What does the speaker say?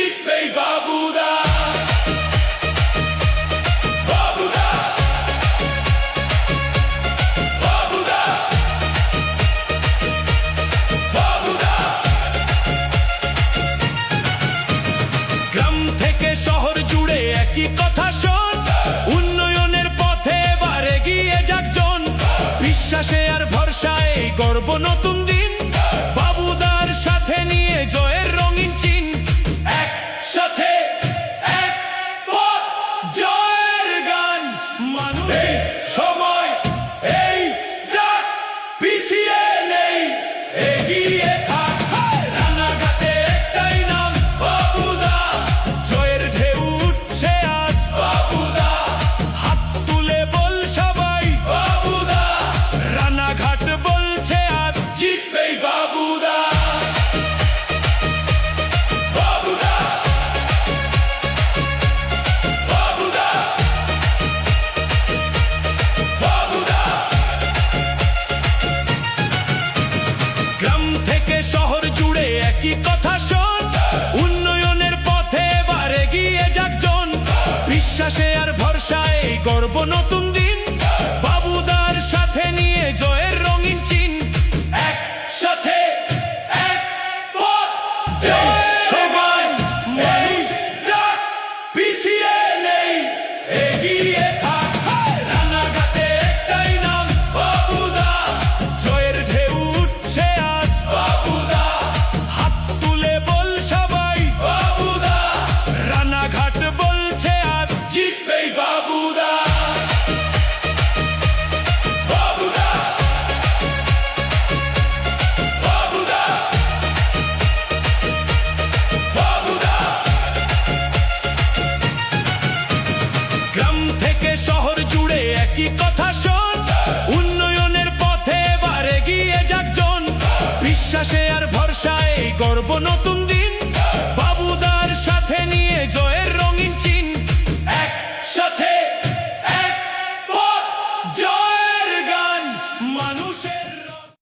জিতবেই বাবুদা। বাবুদা বাবুদা বাবুদা। গ্রাম থেকে শহর জুড়ে একই কথা শোন, উন্নয়নের পথে এবার এগিয়ে যাক জন। বিশ্বাসে আর ভরসায় গর্ব নতুন দিন, বাবুদার সাথে নিয়ে জয়ের রঙিন চিন। একসাথে এক পথ জয়ের গান, মানুষের সময় এই ডাক, পিছিয়ে নেই এগিয়ে থাক। রানাঘাটে একটাই নাম বাবুদা, জয়ের ঢেউ উঠছে আজ বাবুদা। হাত তুলে বল সবাই বাবুদা, রানাঘাট বলছে আজ জিতবেই বাবুদা। বাবুদা বাবুদা বাবুদা। গ্রাম থেকে শহর জুড়ে একই কথা শোন, উন্নয়নের পথে এবার এগিয়ে যাক জন। বিশ্বাসে আর ভরসায় গর্ব নতুন দিন, বাবুদার সাথে নিয়ে জয়ের রঙিন চিন। একসাথে এক পথ জয়ের গান, মানুষের ডাক, পিছিয়ে নেই এগিয়ে থাক। রানাঘাটে একটাই নাম বাবুদা, জয়ের ঢেউ উঠছে আজ বাবুদা। হাত তুলে বল সবাই বাবুদা, রানাঘাট বলছে আজ জিতবেই বাবুদা। বাবুদা বাবুদা বাবুদা। গ্রাম থেকে শহর জুড়ে একই কথা শোন, উন্নয়নের পথে এবার এগিয়ে যাক জন। বিশ্বাসে আর ভরসায় গর্ব নতুন দিন,